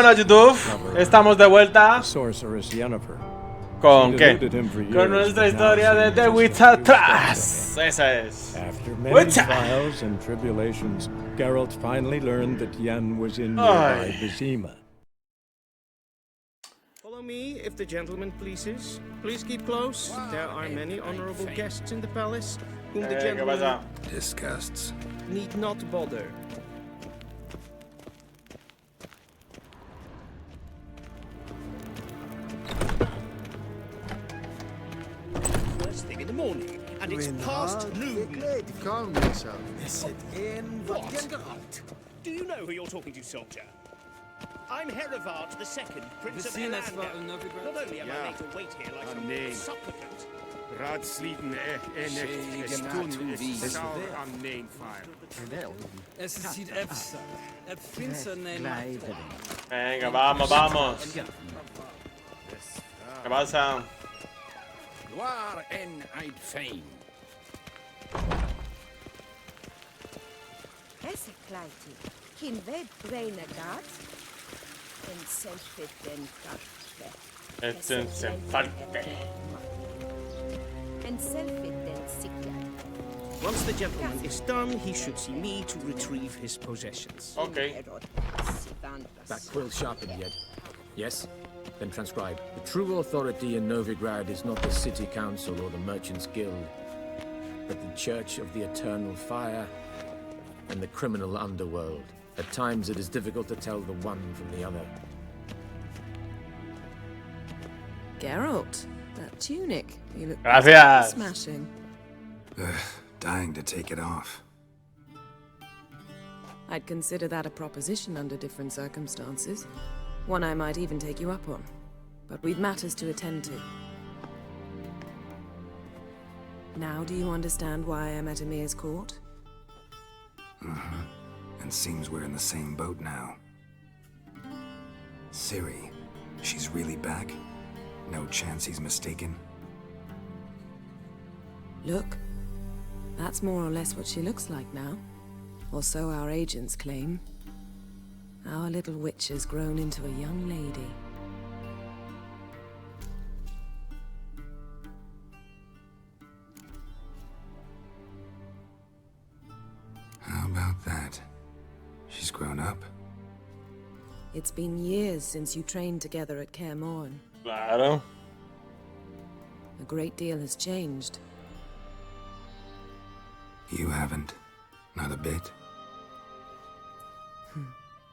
Bueno, YouTube, estamos de vuelta. ¿Con qué? Con nuestra historia de The Witcher 3. Esa es. After many trials and tribulations, Geralt finally learned that Yen was in nearby Vizima. Follow me, if the gentleman pleases. Please keep close. There are many honorable guests in the palace, whom the gentleman disgusts need not bother. First thing in the morning, and it's past noon. Calm yourself. What? Do you know who you're talking to, soldier? I'm Herivard II, Prince of Elander. Not only am I made to wait here like some supplicant. Raadsleden echt toen is sauer aan neenvaar. Es sieht finster Venga, vamos, vamos. ¿Qué pasa? Waar en uit fijn. Esse kleiti, kin ved brena gat, en selfie den falte. En selfie den sikja. Once the gentleman is done, he should see me to retrieve his possessions. Okay. That quill sharpened yet? Yes? Then transcribe. The true authority in Novigrad is not the city council or the merchants' guild, but the Church of the Eternal Fire and the criminal underworld. At times it is difficult to tell the one from the other. Geralt, that tunic, you look Gracias. smashing. Dying to take it off. I'd consider that a proposition under different circumstances. One I might even take you up on. But we've matters to attend to. Now do you understand why I'm at Emir's court? Mm-hmm. And seems we're in the same boat now. Ciri, she's really back? No chance he's mistaken? Look, that's more or less what she looks like now. Or so our agents claim. Our little witch has grown into a young lady. How about that? She's grown up? It's been years since you trained together at Kaer Morhen. Claro. A great deal has changed. You haven't. Not a bit.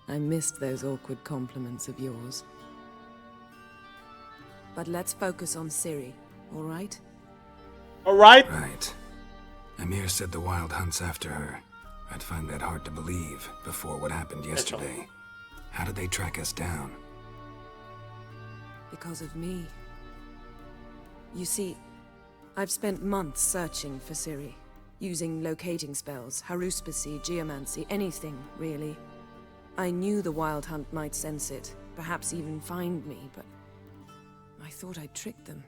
I missed those awkward compliments of yours. But let's focus on Ciri, all right? All right. Right. Emir said the Wild Hunt's after her. I'd find that hard to believe before what happened yesterday. How did they track us down? Because of me. You see, I've spent months searching for Ciri, using locating spells, haruspicy, geomancy, anything, really. I knew the Wild Hunt might sense it, perhaps even find me, but I thought I'd tricked them.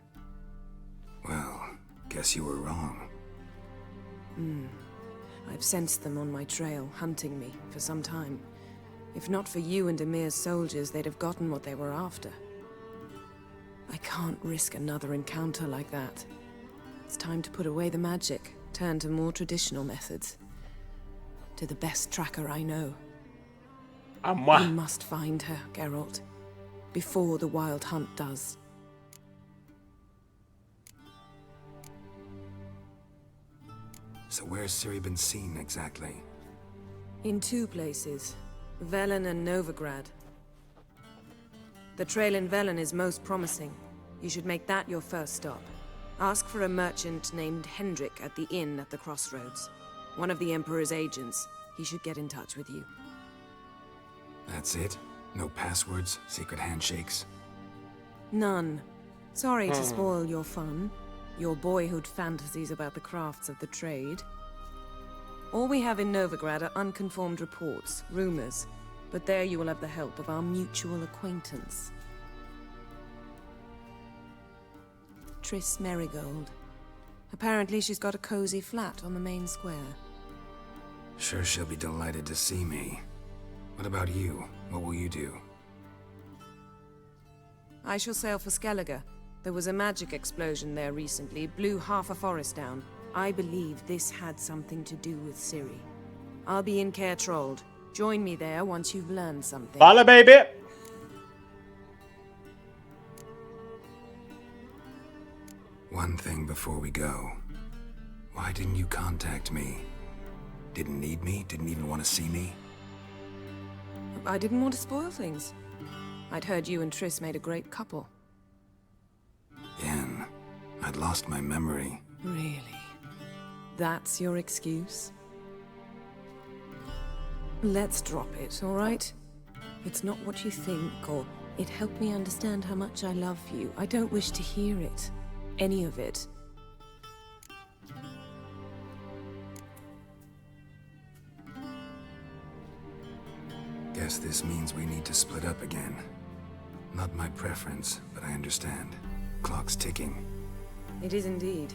Well, guess you were wrong. I've sensed them on my trail, hunting me, for some time. If not for you and Emir's soldiers, they'd have gotten what they were after. I can't risk another encounter like that. It's time to put away the magic, turn to more traditional methods. To the best tracker I know. You must find her, Geralt, before the Wild Hunt does. So where's Ciri been seen exactly? In two places, Velen and Novigrad. The trail in Velen is most promising. You should make that your first stop. Ask for a merchant named Hendrik at the inn at the crossroads. One of the Emperor's agents. He should get in touch with you. That's it? No passwords, secret handshakes? None. Sorry to spoil your fun, your boyhood fantasies about the crafts of the trade. All we have in Novigrad are unconformed reports, rumors, but there you will have the help of our mutual acquaintance. Triss Merigold. Apparently she's got a cozy flat on the main square. Sure she'll be delighted to see me. What about you? What will you do? I shall sail for Skellige. There was a magic explosion there recently, blew half a forest down. I believe this had something to do with Ciri. I'll be in Caer Trold. Join me there once you've learned something. Vale, baby. One thing before we go. Why didn't you contact me? Didn't need me? Didn't even want to see me? I didn't want to spoil things. I'd heard you and Triss made a great couple. Yen, I'd lost my memory. Really? That's your excuse? Let's drop it, all right? It's not what you think, or it helped me understand how much I love you. I don't wish to hear it. Any of it. Guess this means we need to split up again. Not my preference, but I understand. Clock's ticking. It is indeed.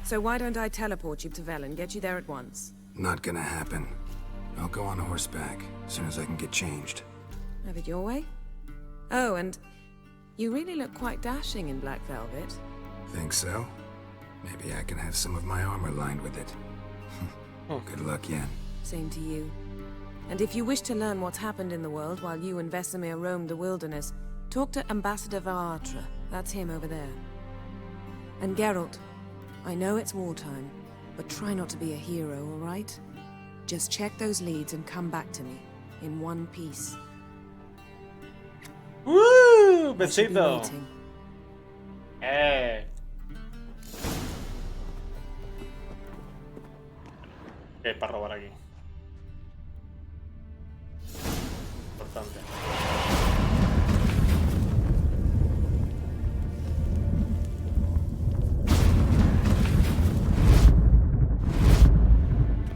So why don't I teleport you to Velen, get you there at once? Not gonna happen. I'll go on horseback, as soon as I can get changed. Have it your way? Oh, and you really look quite dashing in black velvet. Think so? Maybe I can have some of my armor lined with it. Good luck, Yen. Same to you. And if you wish to learn what's happened in the world while you and Vesemir roamed the wilderness, talk to Ambassador Varatra. That's him over there. And Geralt, I know it's wartime, but try not to be a hero, all right? Just check those leads and come back to me, in one piece. Woo! Besito. ¿Qué hay para robar aquí? Importante.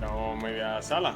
Tengo media sala.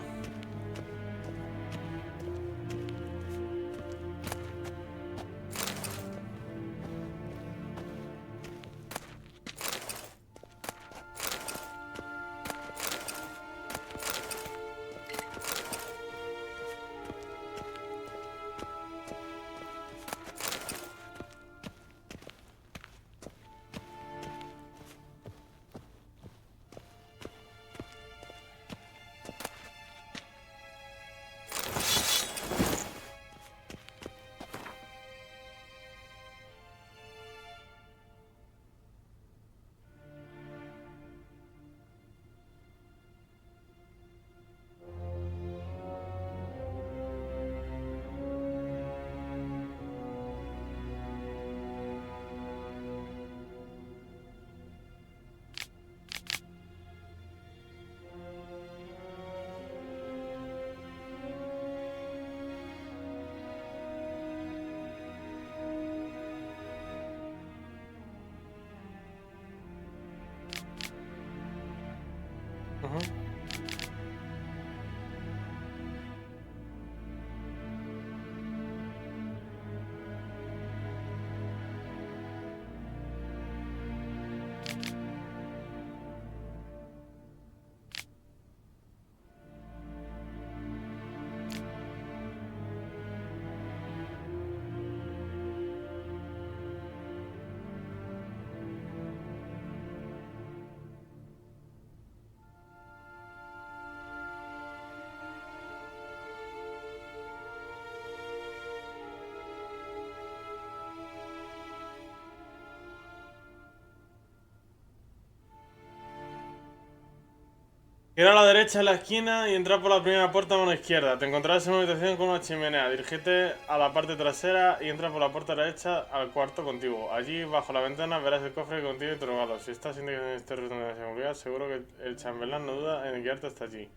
Gira a la derecha en la esquina y entra por la primera puerta a mano izquierda. Te encontrarás en una habitación con una chimenea. Dirígete a la parte trasera y entra por la puerta derecha al cuarto contiguo. Allí, bajo la ventana, verás el cofre que contiene tu regalo. Si estás en este retorno de seguridad, seguro que el chambelán no duda en guiarte hasta allí.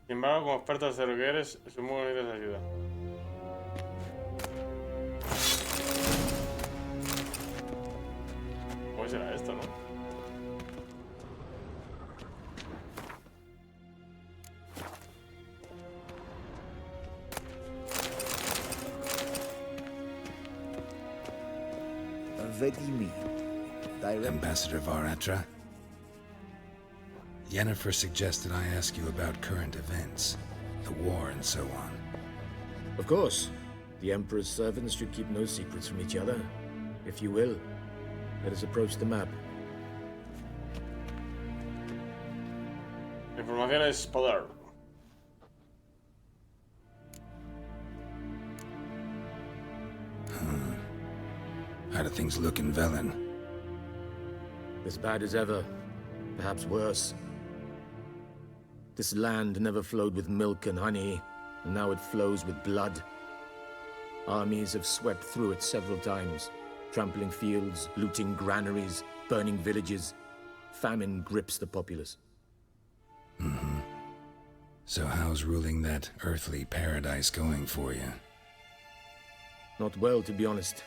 Sin embargo, como experto de lo que eres, supongo que necesitas ayuda. ¿Cómo será esto, no? Ambassador Varatra? Yennefer suggested I ask you about current events, the war and so on. Of course. The Emperor's servants should keep no secrets from each other. If you will, let us approach the map. Información es poder. How do things look in Velen? As bad as ever, perhaps worse. This land never flowed with milk and honey, and now it flows with blood. Armies have swept through it several times, trampling fields, looting granaries, burning villages. Famine grips the populace. So how's ruling that earthly paradise going for you? Not well, to be honest.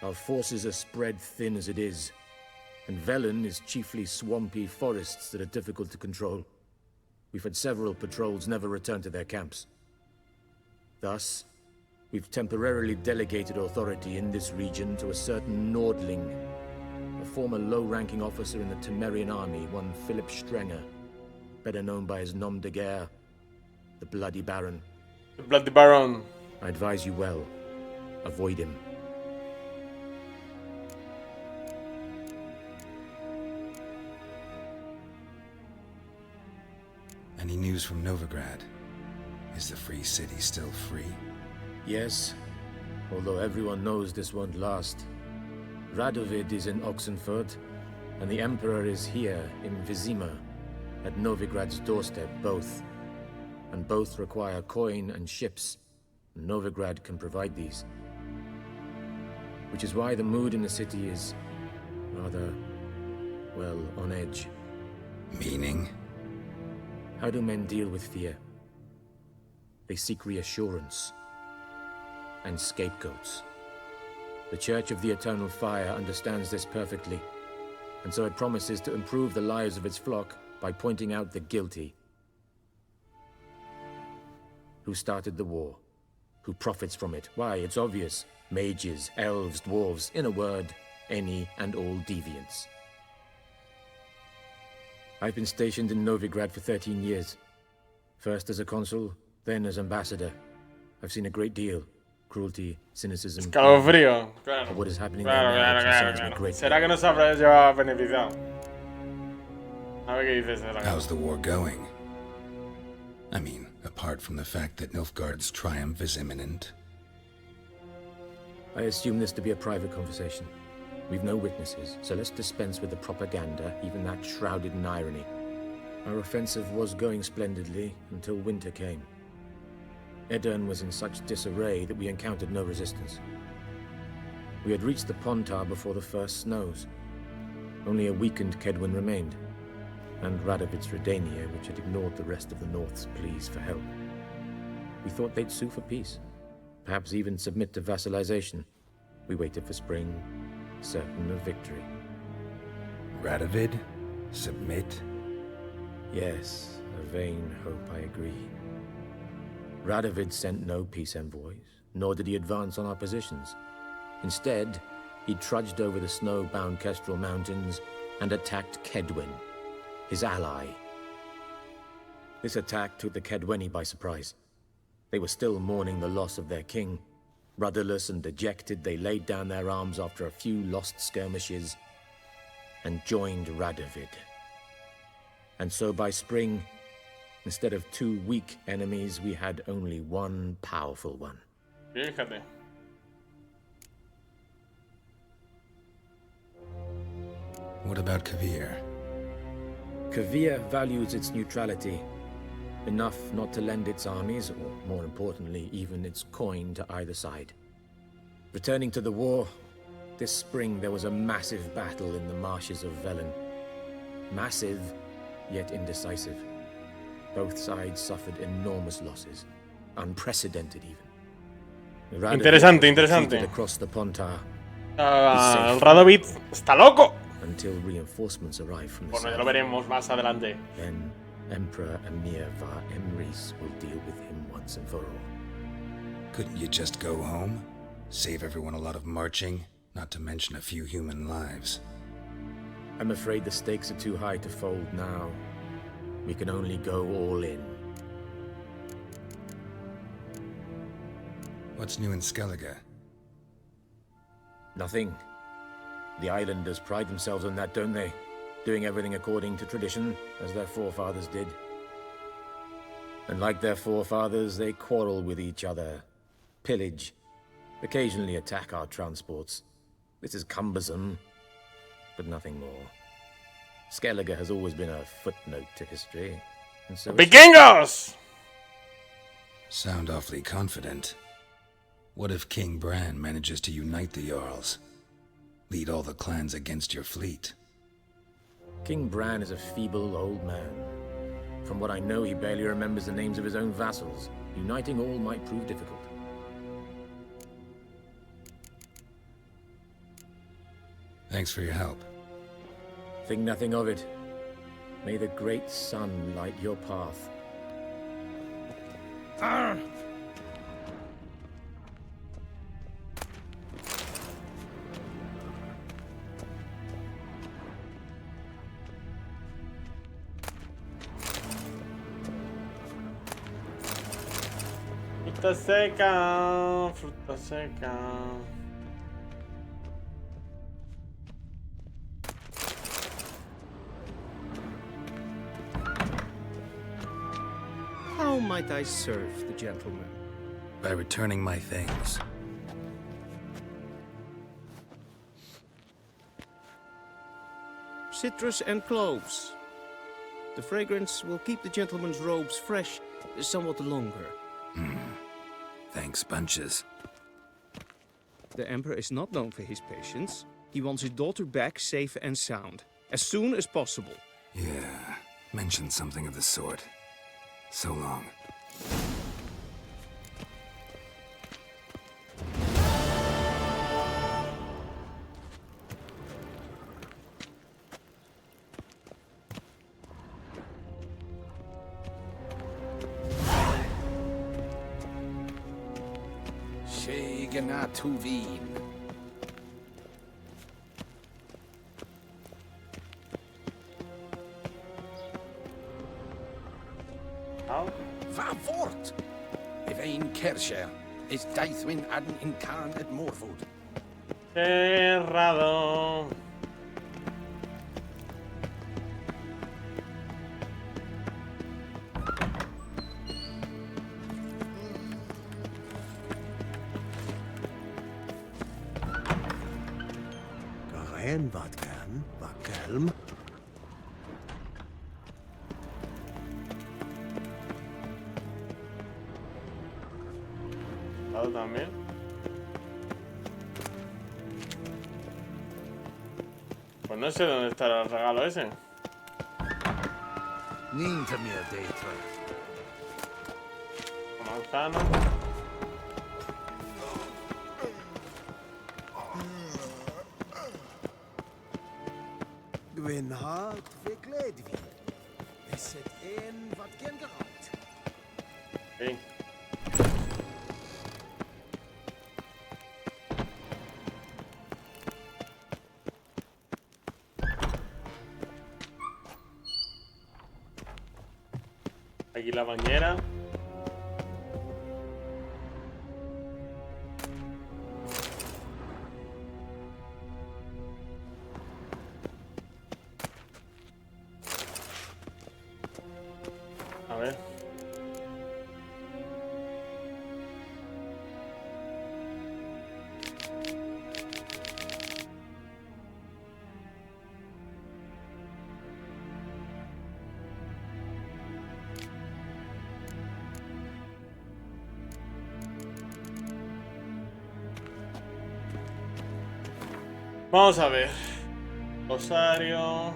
Our forces are spread thin as it is, and Velen is chiefly swampy forests that are difficult to control. We've had several patrols never return to their camps. Thus, we've temporarily delegated authority in this region to a certain Nordling, a former low-ranking officer in the Temerian army, one Philip Strenger, better known by his nom de guerre, the Bloody Baron. The Bloody Baron. I advise you well. Avoid him. Any news from Novigrad? Is the free city still free? Yes, although everyone knows this won't last. Radovid is in Oxenfurt, and the Emperor is here in Vizima, at Novigrad's doorstep, both. And both require coin and ships. Novigrad can provide these. Which is why the mood in the city is rather, well, on edge. Meaning? How do men deal with fear? They seek reassurance and scapegoats. The Church of the Eternal Fire understands this perfectly, and so it promises to improve the lives of its flock by pointing out the guilty. Who started the war? Who profits from it? Why, it's obvious. Mages, elves, dwarves, in a word, any and all deviants. I've been stationed in Novigrad for 13 years. First as a consul, then as ambassador. I've seen a great deal. Cruelty, cynicism... Escalofrío, claro. What is happening Claro. ¿Será que no se habrá llevado beneficiado? A ver qué dices. How's the war going? I mean, apart from the fact that Nilfgaard's triumph is imminent. I assume this to be a private conversation. We've no witnesses, so let's dispense with the propaganda, even that shrouded in irony. Our offensive was going splendidly until winter came. Edirn was in such disarray that we encountered no resistance. We had reached the Pontar before the first snows. Only a weakened Kedwin remained, and Radovid's Redania, which had ignored the rest of the North's pleas for help. We thought they'd sue for peace, perhaps even submit to vassalization. We waited for spring, certain of victory. Radovid? Submit? Yes, a vain hope, I agree. Radovid sent no peace envoys, nor did he advance on our positions. Instead, he trudged over the snow-bound Kestrel Mountains and attacked Kedwen, his ally. This attack took the Kedweni by surprise. They were still mourning the loss of their king. Rudderless and dejected, they laid down their arms after a few lost skirmishes and joined Radovid. And so by spring, instead of two weak enemies, we had only one powerful one. Fíjate. What about Kavir? Kavir values its neutrality, enough not to lend its armies, or more importantly, even its coin to either side. Returning to the war, this spring there was a massive battle in the marshes of Velen. Massive, yet indecisive. Both sides suffered enormous losses, unprecedented even. Interesante. Across the Pontar. Radovid está loco. Until reinforcements arrive from the Bueno, ya south. lo veremos más adelante. Then Emperor Emir var Emrys will deal with him once and for all. Couldn't you just go home? Save everyone a lot of marching, not to mention a few human lives. I'm afraid the stakes are too high to fold now. We can only go all in. What's new in Skellige? Nothing. The islanders pride themselves on that, don't they? Doing everything according to tradition, as their forefathers did. And like their forefathers, they quarrel with each other, pillage, occasionally attack our transports. This is cumbersome, but nothing more. Skellige has always been a footnote to history, and so... Vikingos! Sound awfully confident. What if King Bran manages to unite the Jarls? Lead all the clans against your fleet? King Bran is a feeble old man. From what I know, he barely remembers the names of his own vassals. Uniting all might prove difficult. Thanks for your help. Think nothing of it. May the great sun light your path. Fruta seca, fruta seca. How might I serve the gentleman? By returning my things. Citrus and cloves. The fragrance will keep the gentleman's robes fresh somewhat longer. Thanks, bunches. The Emperor is not known for his patience. He wants his daughter back safe and sound, as soon as possible. Yeah, mentioned something of the sort. So long. Segena Tuvin. How? Va vort! If ein Kersher is Daithwin adden in Khan at Morwood. Cerrado. Garen wat kan, wat kelm. ¿Lado también? Pues no sé dónde estará el regalo ese. Ninta mir data. Manzana. Gwyn hart verkleed wie. Is het een wat gen geraakt? Sí. Aquí la bañera. A ver. Vamos a ver. Rosario.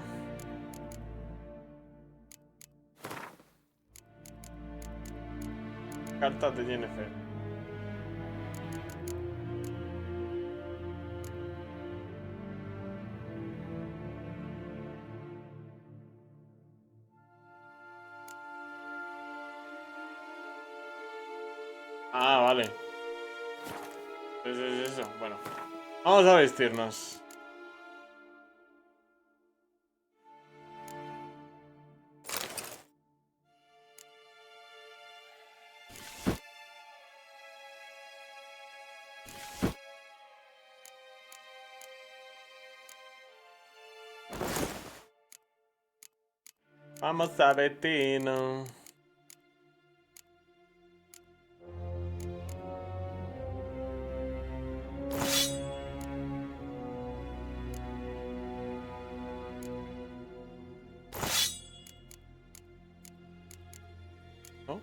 Cartas de Jennifer. Ah, vale. Es eso. Bueno. Vamos a vestirnos. Vamos a Bettino. ¿No?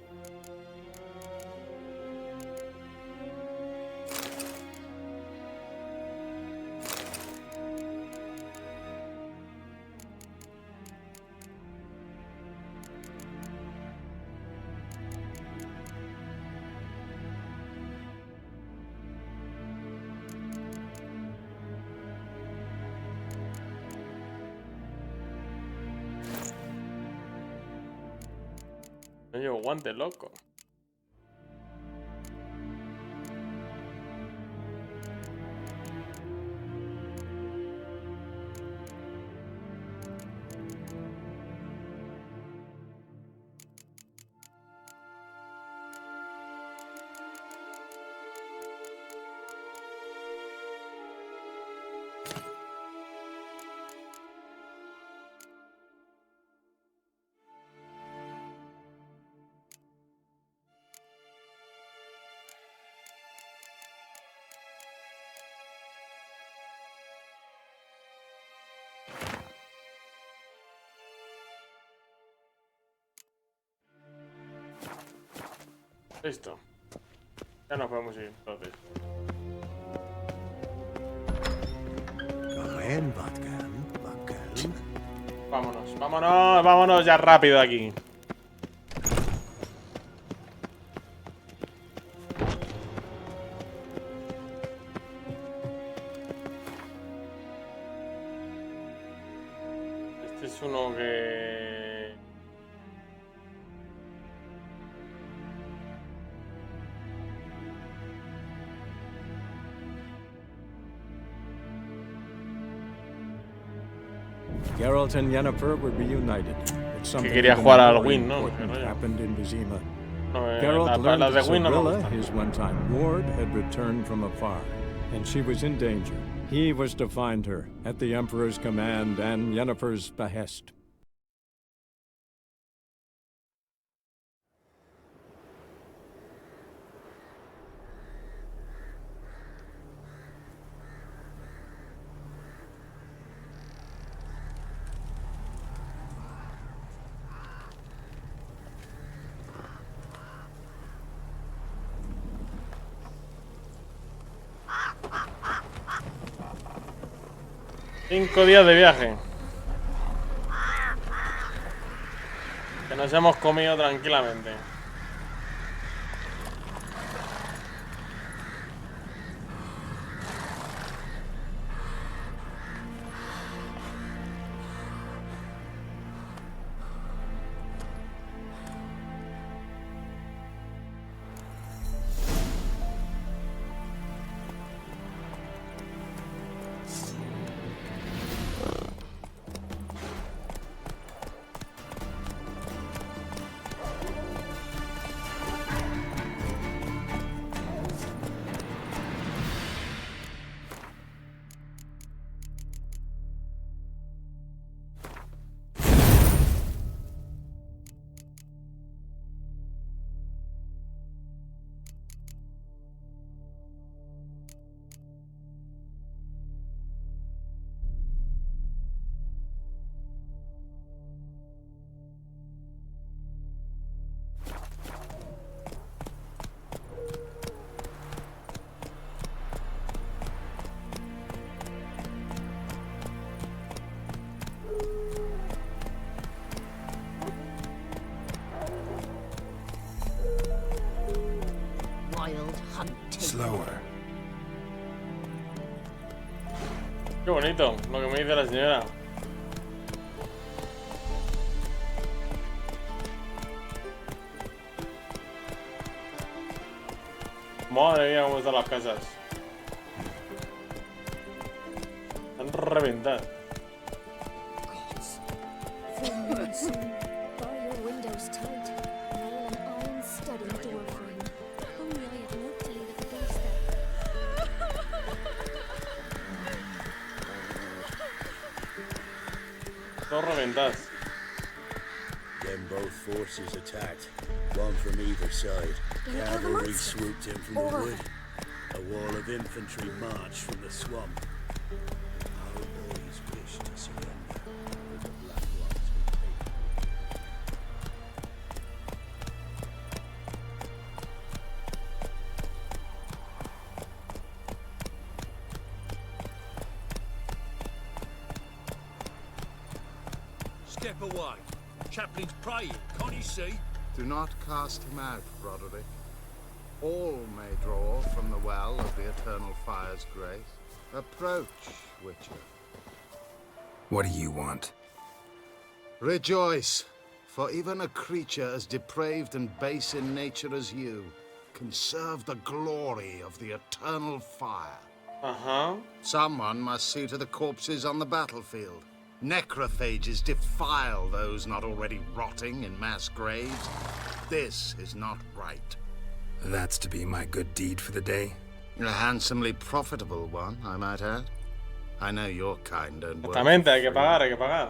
No llevo guante, loco. Listo. Ya nos podemos ir, entonces. Vámonos, vámonos, vámonos ya rápido de aquí. Este es uno que... Geralt and Yennefer were reunited. But something quería even jugar al more Win, ¿no? important happened in Vizima. No, Geralt learned las de that Win no me Cirilla, gustan. his one-time ward, had returned from afar, and she was in danger. He was to find her, at the Emperor's command and Yennefer's behest. Cinco días de viaje. Que nos hemos comido tranquilamente. Slower. Qué bonito lo que me dice la señora. Madre mía, cómo están las casas. Están reventadas. Todos reventadas. forces attacked, one from either side. Cavalry swooped in from the wood. A wall of infantry marched from the swamp. Our boys wished to surrender, but the Black Ones would take them. Step away. Chaplain's praying, can't you see? Do not cast him out, Roderick. All may draw from the well of the Eternal Fire's grace. Approach, Witcher. What do you want? Rejoice, for even a creature as depraved and base in nature as you can serve the glory of the Eternal Fire. Someone must see to the corpses on the battlefield. Necrophages defile those not already rotting in mass graves. This is not right. That's to be my good deed for the day? A handsomely profitable one, I might add. I know your kind don't work. Exactamente, hay que pagar.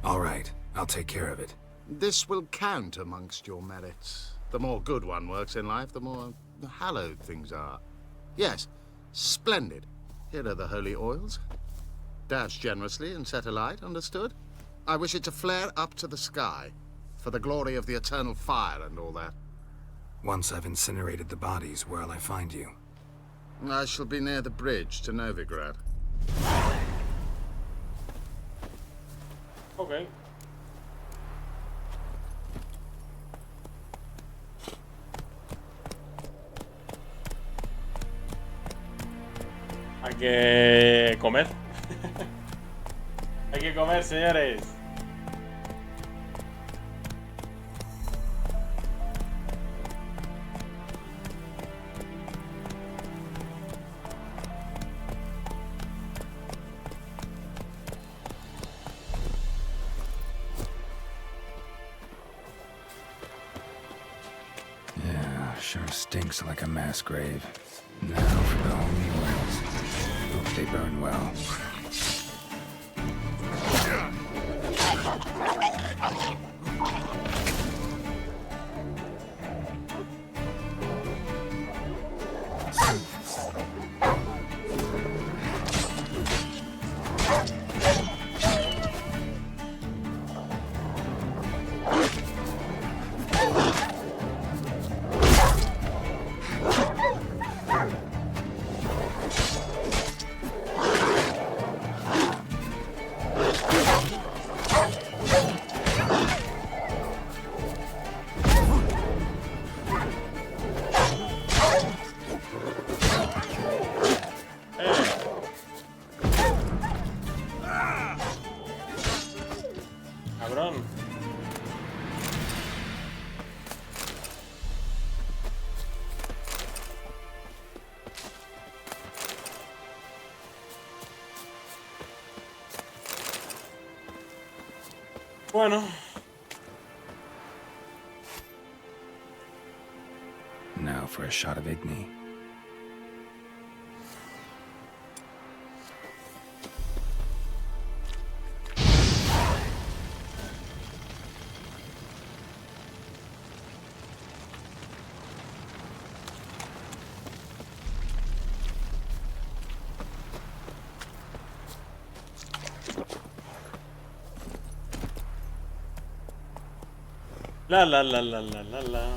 All right, I'll take care of it. This will count amongst your merits. The more good one works in life, the more hallowed things are. Yes, splendid. Here are the holy oils. Dash generously and set alight, understood? I wish it to flare up to the sky, for the glory of the Eternal Fire and all that. Once I've incinerated the bodies, where'll I find you? I shall be near the bridge to Novigrad. Okay. Hay que comer. Hay que comer, señores. Yeah, sure stinks like a mass grave. Now for the holy oils. Hope they burn well. Cabrón. Bueno. Now for a shot of Igni. La la la la la la la.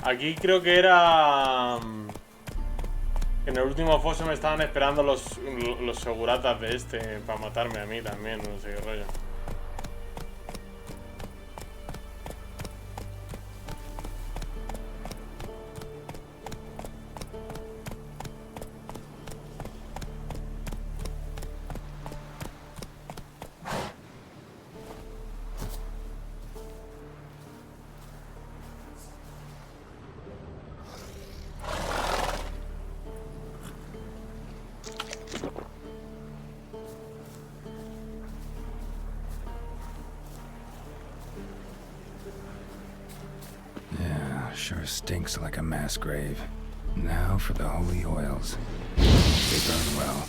Aquí creo que era... En el último foso me estaban esperando los seguratas de este para matarme a mí también, no sé qué rollo. sure stinks like a mass grave. Now for the holy oils. They burn well.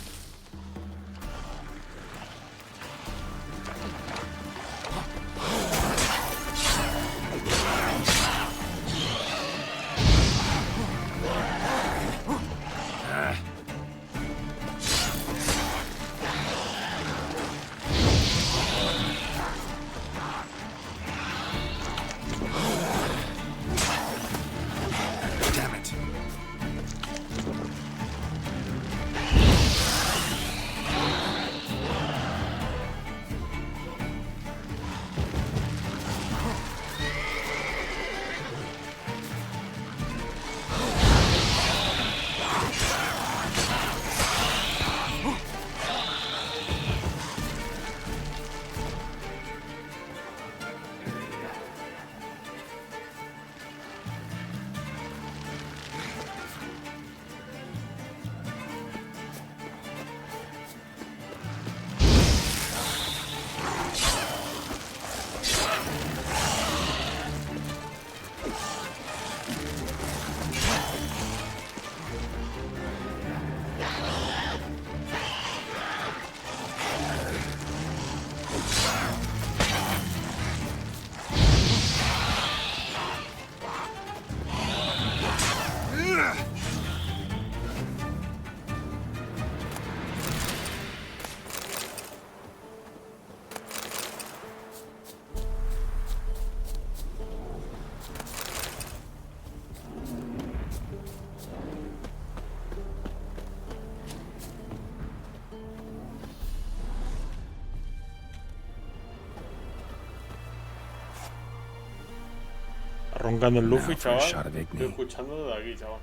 Roncando el Luffy, chaval. Estoy escuchando desde aquí, chaval.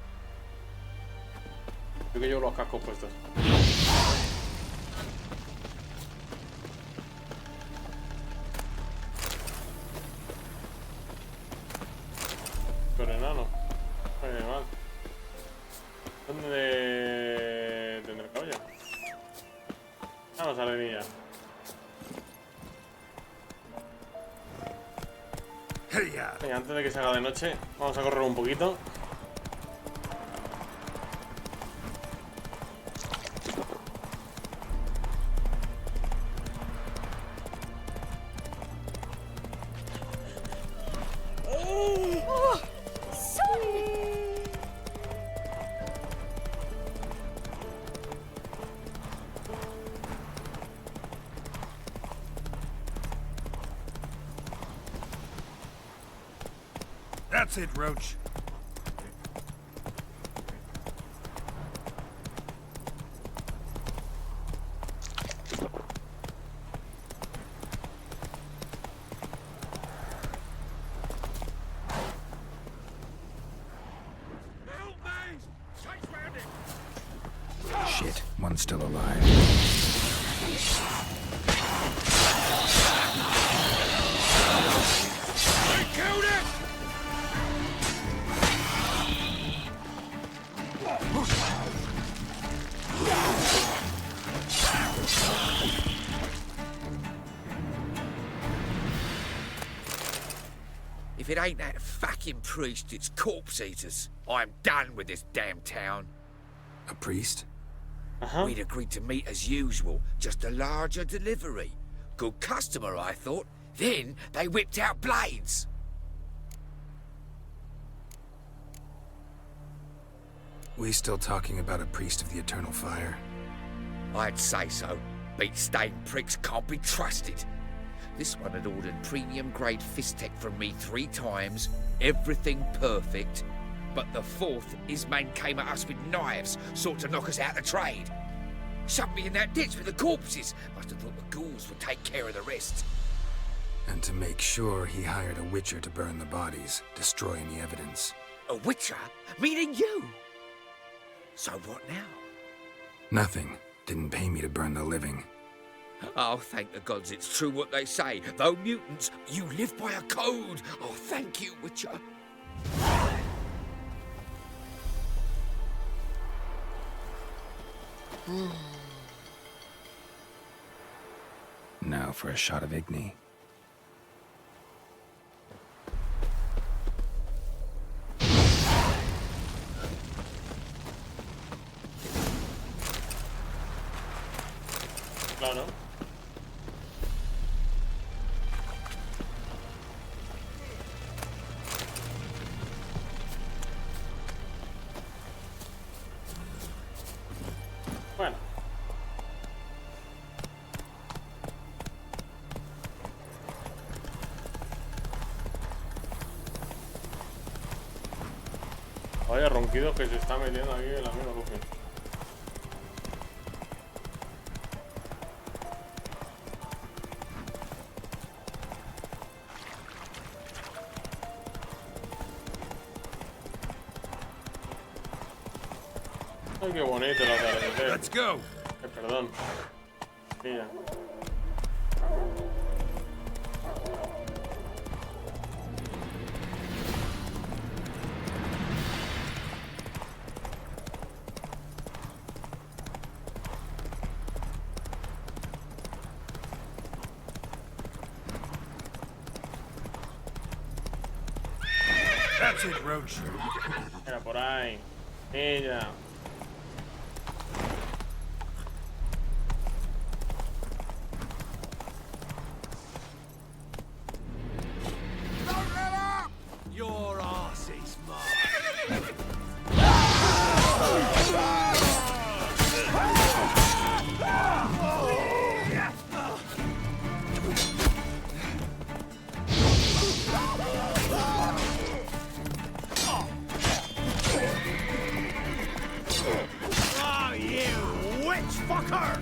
Yo que llevo los cascos puestos. Pero enano. Muy mal. ¿Dónde tendré caballo? Vamos a la arenilla. Venga, antes de que se haga de noche, vamos a correr un poquito. That's it, Roach. Shit, one's still alive. They killed it! If it ain't that fucking priest, it's corpse eaters. I'm done with this damn town. A priest? We'd agreed to meet as usual, just a larger delivery. Good customer, I thought. Then they whipped out blades. We still talking about a priest of the eternal fire? I'd say so. Beat-stained pricks can't be trusted. This one had ordered premium-grade fistek from me 3 times, everything perfect. But the 4th, his man came at us with knives, sought to knock us out of trade. Shoved me in that ditch with the corpses. Must have thought the ghouls would take care of the rest. And to make sure, he hired a witcher to burn the bodies, destroy any evidence. A witcher? Meaning you? So what now? Nothing. Didn't pay me to burn the living. Oh, thank the gods it's true what they say. Though mutants, you live by a code. Oh, thank you, Witcher. Now for a shot of Igni. Claro. Bueno. Vaya ronquidos que se está metiendo aquí el amigo Luffy. Ay, qué bonito el atardecer. Let's go. Perdón. Mira. That's it, Roach. Mira por ahí. Ella. Your ass is mine. Oh, you witch fucker!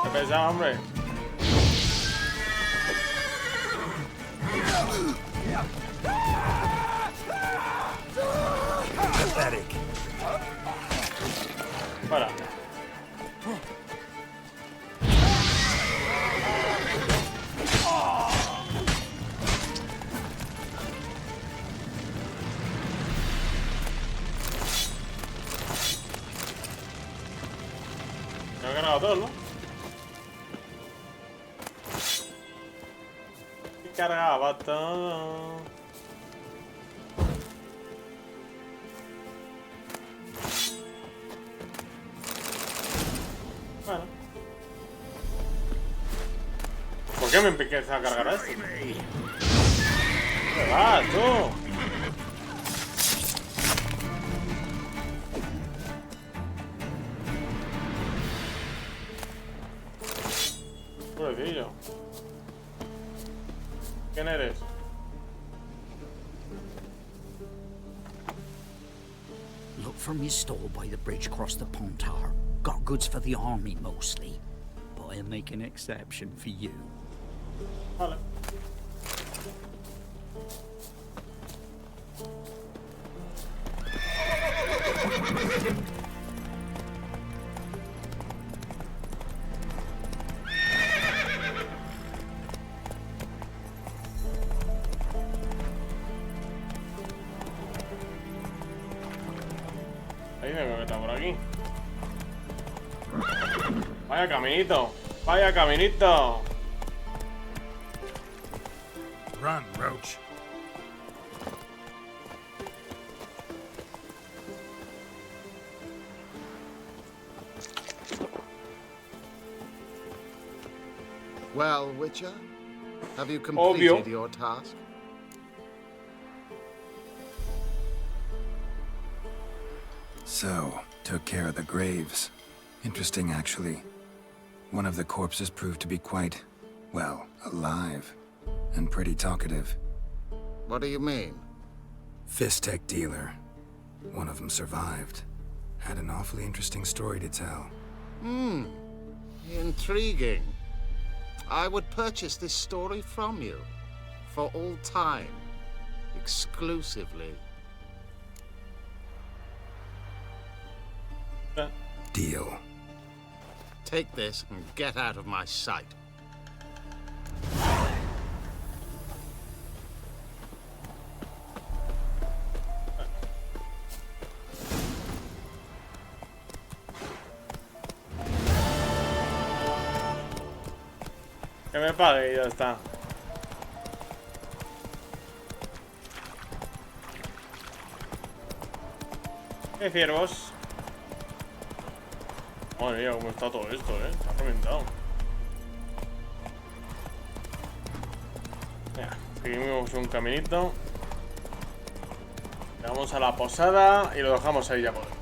Qué pesado, hombre. Pathetic. Para. Me he ganado todo, ¿no? Y cargaba todo. Bueno. ¿Por qué me empieza a cargar esto? ¿Dónde vas, tú? Pobrecillo. ¿Quién eres? Look from your store by the bridge across the Pontar. Got goods for the army mostly, but I'll make an exception for you. Vale. Ahí me que está por aquí. Vaya caminito. Vaya caminito. Run, Roach. Well, Witcher, have you completed your task? So, took care of the graves. Interesting, actually. One of the corpses proved to be quite, well, alive. And pretty talkative. What do you mean? Fist tech dealer. One of them survived. Had an awfully interesting story to tell. Intriguing. I would purchase this story from you. For all time. Exclusively. Deal. Take this and get out of my sight. Que me pague y ya está. ¿Qué ciervos? Madre mía, cómo está todo esto, está reventado. Mira, seguimos un caminito. Llegamos a la posada y lo dejamos ahí ya por hoy.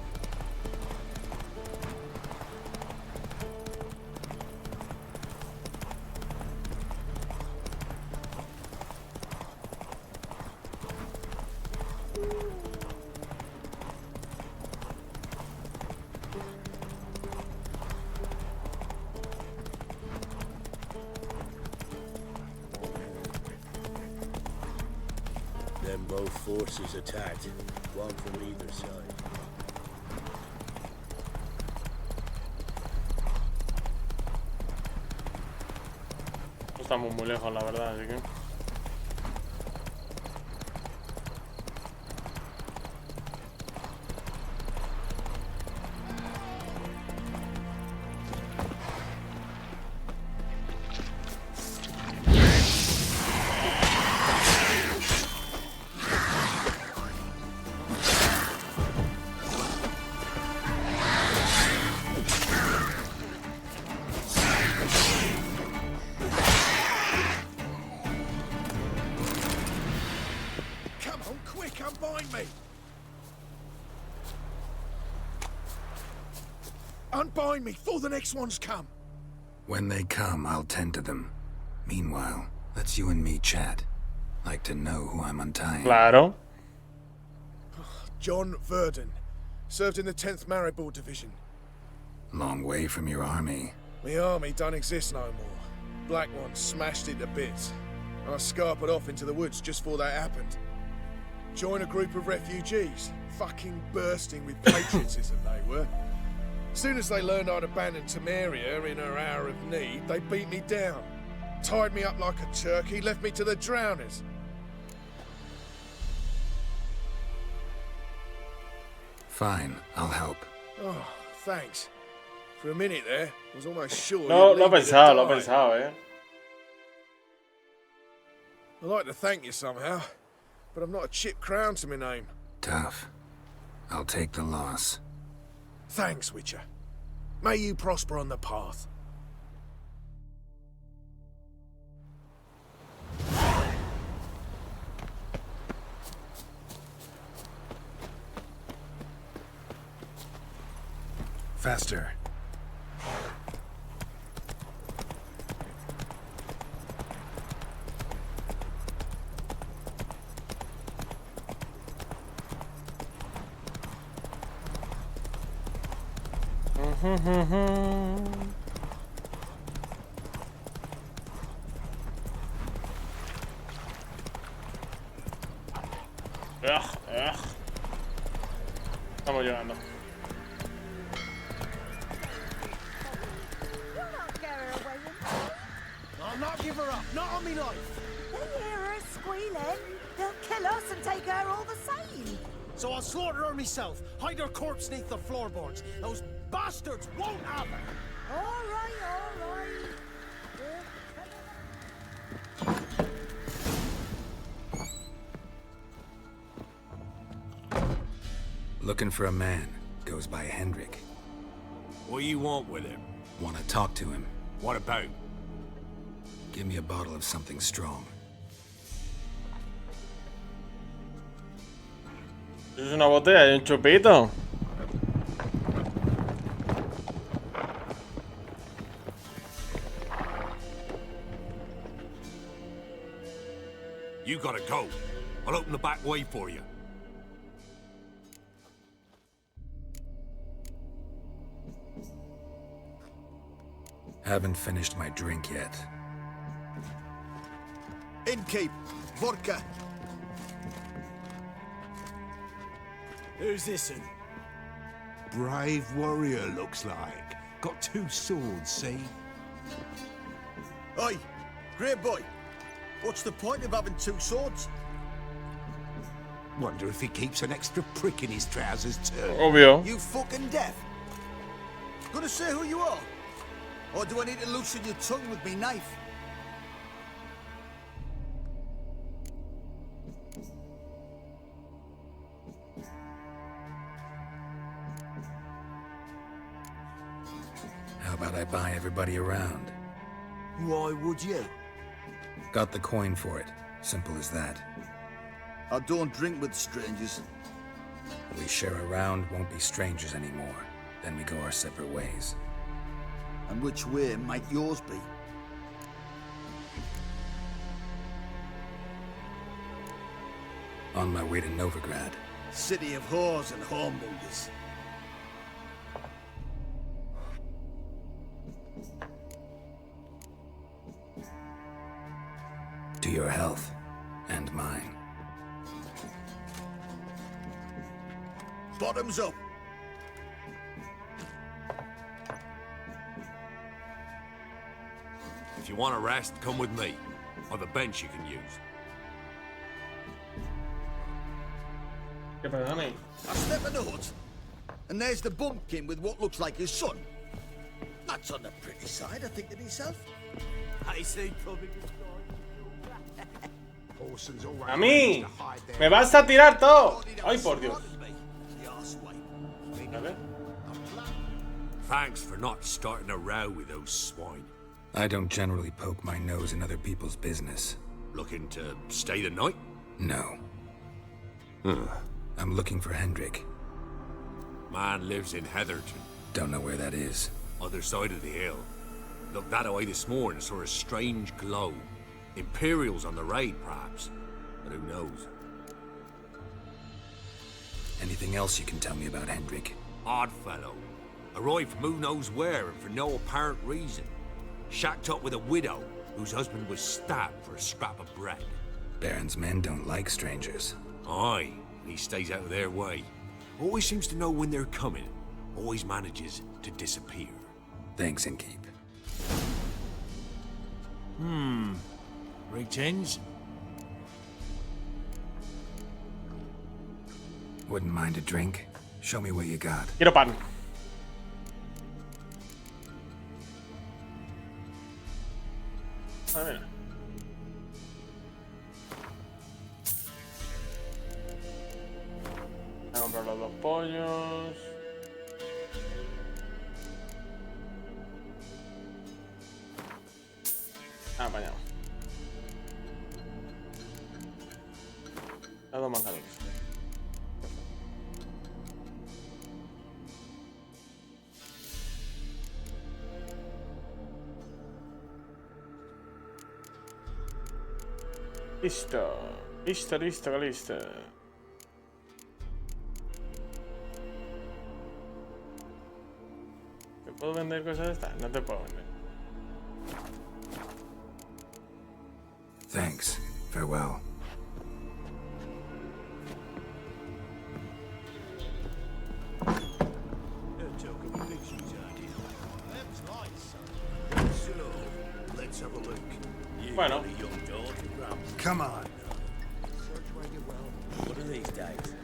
Then both forces attacked, one from either side. No estamos muy lejos, la verdad, así que... Unbind me! Unbind me before the next ones come! When they come, I'll tend to them. Meanwhile, let's you and me chat. Like to know who I'm untying. Claro. John Verdon. Served in the 10th Maribor Division. Long way from your army. My army don't exist no more. Black One smashed it to bits. I scarpered off into the woods just before that happened. Joined a group of refugees. Fucking bursting with patriotism they were. As soon as they learned I'd abandoned Temeria in her hour of need, they beat me down. Tied me up like a turkey, left me to the drowners. Fine, I'll help. Oh, thanks. For a minute there, I was almost sure. No, lo he pensado, I'd like to thank you somehow, but I've not a chip crown to my name. Tough. I'll take the loss. Thanks, Witcher. May you prosper on the path. Faster. Estamos llegando. I'll not give her up, not on me life. They hear her squealing. They'll kill us and take her all the same. So I'll slaughter her myself, hide her corpse neath the floorboards. Those bastards won't have her. All right, all right. Looking for a man. Goes by Hendrik. What do you want with him? Want to talk to him. What about? Give me a bottle of something strong. Es una botella y un chupito. You gotta go. I'll open the back way for you. Haven't finished my drink yet. Innkeep, vodka. Who's this in? Brave warrior, looks like. Got 2 swords, see? Oi, great boy. What's the point of having 2 swords? Wonder if he keeps an extra prick in his trousers too. Obvio. You fucking deaf. Gonna say who you are? Or do I need to loosen your tongue with me knife? about I buy everybody around? Why would you? Got the coin for it. Simple as that. I don't drink with strangers. We share a round, won't be strangers anymore. Then we go our separate ways. And which way might yours be? On my way to Novigrad. City of whores and whoremongers. To your health. And mine. Bottoms up! If you want a rest, come with me. Or the bench you can use. I step in the hut, and there's the bumpkin with what looks like his son. That's on the pretty side, I think to myself. I say probably. A mí, me vas a tirar todo. Ay, por Dios. A ver. Thanks for not starting a row with those swine. I don't generally poke my nose in other people's business. Looking to stay the night? No. Huh. I'm looking for Hendrik. Man lives in Heatherton. Don't know where that is. Other side of the hill. Looked that away this morning, saw a strange glow. Imperials on the raid, perhaps. But who knows? Anything else you can tell me about Hendrik? Odd fellow. Arrived from who knows where and for no apparent reason. Shacked up with a widow whose husband was stabbed for a scrap of bread. Baron's men don't like strangers. Aye, and he stays out of their way. Always seems to know when they're coming. Always manages to disappear. Thanks, Innkeep. Greetings. Wouldn't mind a drink? Show me what you got. Quiero pan. A ver. Voy a comprar los 2 pollos. Ah, para allá. Las 2 manzanas. Listo. Listo, listo, listo. ¿Te puedo vender cosas de estas? No te puedo vender. Thanks. Farewell. Bueno. Come on. One of these days,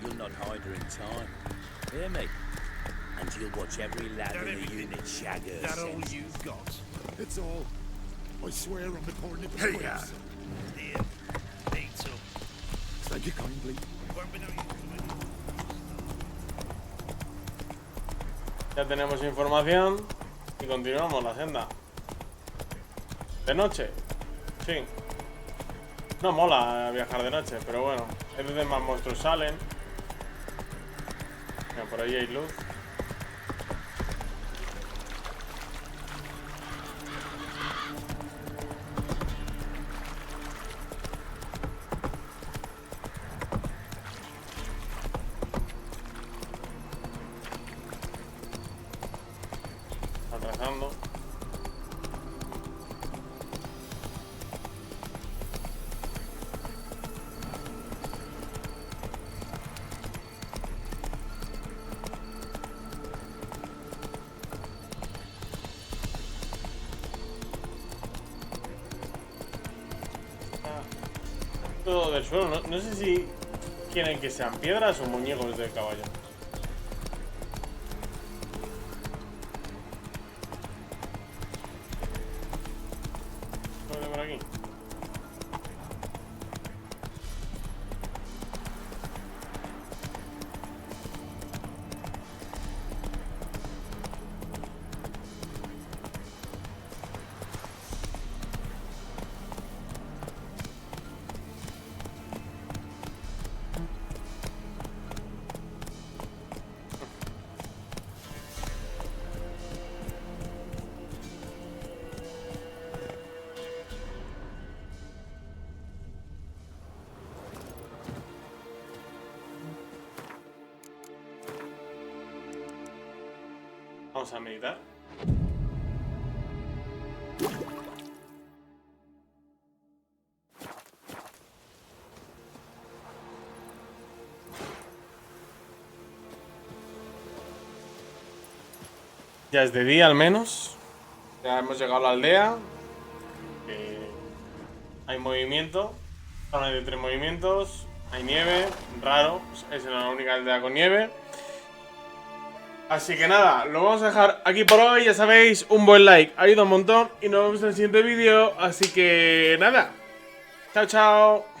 you'll not hide her in time. Hear me? And you'll watch every lad in the unit shag her. That all you've got? It's all. I swear on the corner of the Hey, place. Here, beat up. Thank you kindly. Ya tenemos información y continuamos la senda. De noche, sí. No mola viajar de noche, pero bueno, es veces más monstruos salen. Mira, por ahí hay luz. Atrasando. Todo del suelo, no sé si quieren que sean piedras o muñecos de caballo. Por aquí. Vamos a meditar. Ya es de día al menos. Ya hemos llegado a la aldea. Hay movimiento. Zona de 3 movimientos. Hay nieve. Raro. Es la única aldea con nieve. Así que nada, lo vamos a dejar aquí por hoy. Ya sabéis, un buen like ayuda un montón. Y nos vemos en el siguiente vídeo. Así que nada. Chao, chao.